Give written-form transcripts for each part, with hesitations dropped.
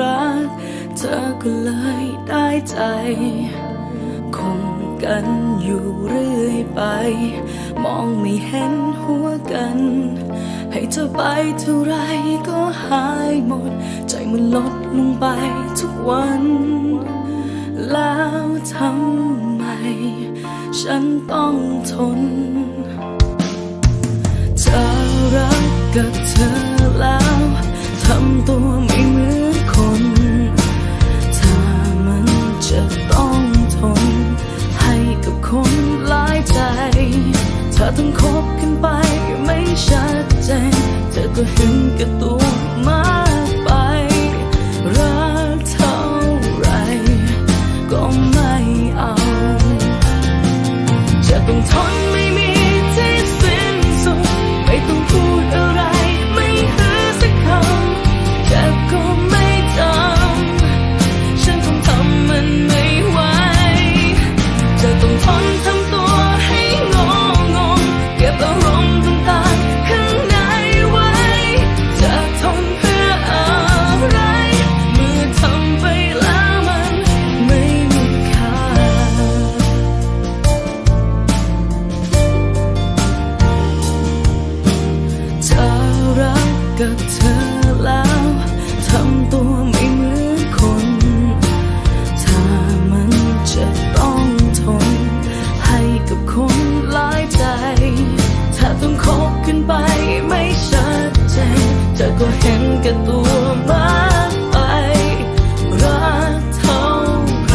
รักเธอก็เลยได้ใจคงกันอยู่เรื่อยไปมองไม่เห็นหัวกันให้เธอไปเท่าไรก็หายหมดใจมันลดลงไปทุกวันแล้วทำไมฉันต้องทนจะรักกับเธอแล้วทำตัวไม่เหมือนคนถ้ามันจะต้องทนให้กับคนหลายใจถ้าต้องคบกันไปไม่ชัดเจนเธอก็เห็นแก่ตัวมากไปรักเท่าไรก็ไม่เอาจะต้องทนไม่มีที่สิ้นสุดไม่ต้องพูดอะไรไม่หือสักคำเจ็บก็ไม่จำฉันคงทำมันไม่ไหวจะต้องทนทำตัวให้งงเก็บอารมณ์ต่างๆข้างในไว้จะทนเพื่ออะไรเมื่อทำไปแล้วมันไม่มีค่าจะรักกับเธอแล้วทำตัวไม่เหมือนคนถ้ามันจะต้องทนให้กับคนหลายใจถ้าต้องคบกันไปไม่ชัดเจนเธอก็เห็นแก่ตัวมากไปรักเท่าไร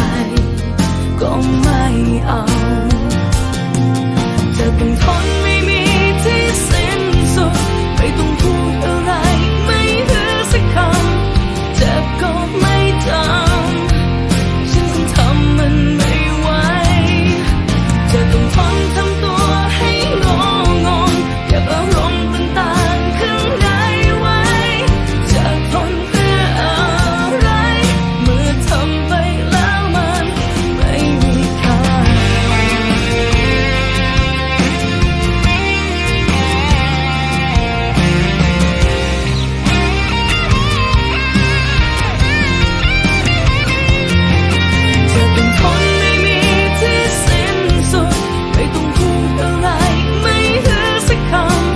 ก็ไม่เอาจะต้องทนไม่มีที่สิ้นสุดไม่ต้องพูดอะไรไม่หือสักคำเจ็บก็ไม่จำฉันคงทำมันไม่ไหวจะต้องทนทำตัวให้งงเก็บอารมณ์ต่างๆข้างในไว้จะทนเพื่ออะไรเมื่อทำไปแล้วมันไม่มีค่าจะต้องทนไม่มีที่สิ้นสุดไม่ต้องพูดอะไรไม่หือสักค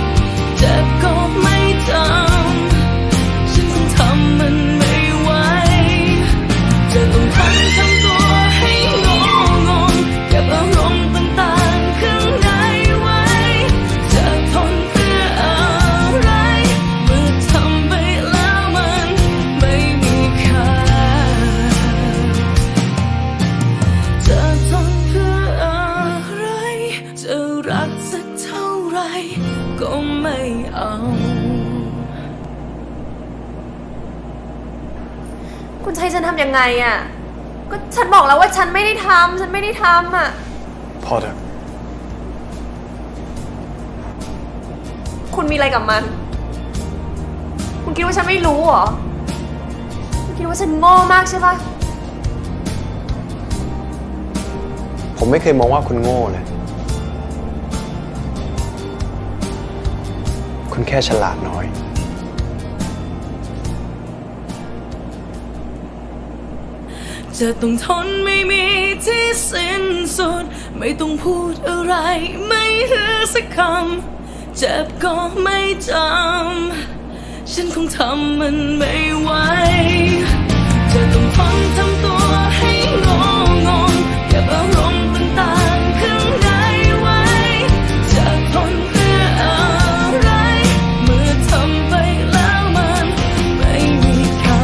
ำเจ็บก็ไม่จำฉันคงทำมันไม่ไหวจะต้องทำตัวให้งงเก็บอารมณ์ต่างๆข้างในไว้จะทนเพื่ออะไรเมื่อทำไปแล้วมันไม่มีค่าจะทนเพื่ออะไรจะรักสักเท่าไรก็ไม่เอา คุณจะให้ฉันทำยังไงอ่ะก็ฉันบอกแล้วว่าฉันไม่ได้ทำอ่ะพอเถอะ คุณมีอะไรกับมันคุณคิดว่าฉันไม่รู้เหรอคุณคิดว่าฉันโง่มากใช่ปะ ผมไม่เคยมองว่าคุณโง่เลย คุณแค่ฉลาดน้อย จะต้องทนไม่มีที่สิ้นสุดไม่ต้องพูดอะไรไม่หือสักคำเจ็บก็ไม่จำฉันคงทำมันไม่ไหวจะต้องทนทำตัวให้งงเก็บอารมณ์ต่างๆข้างในไว้จะทนเพื่ออะไรเมื่อทำไปแล้วมันไม่มีค่า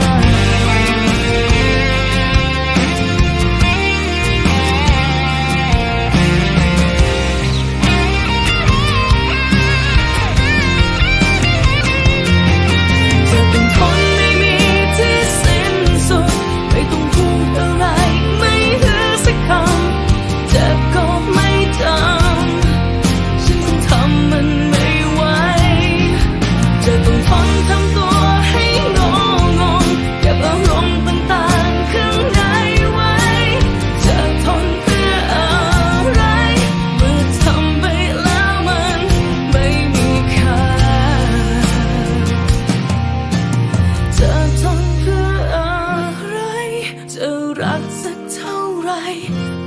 จะต้องทนไม่มีที่สิ้น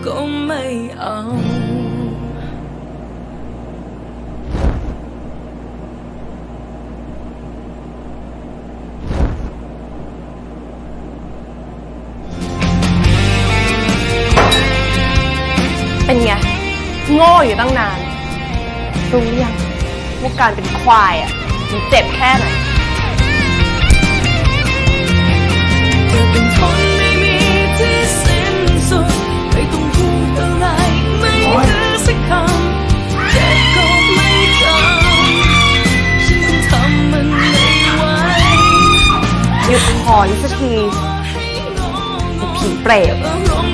ก็ไม่เอา เป็นไง โง่อยู่ตั้งนาน รู้ยังว่าการเป็นควายอ่ะมันเจ็บแค่ไหน จะเป็นคนไม่มีที่สิ้นสุดไม่ต้องพูดอะไรไม่เหลือสักคำเจ็บก็ไม่จำฉันทำมันไม่ไหว หยุดขออีกสักที ผีเปรต อารมณ์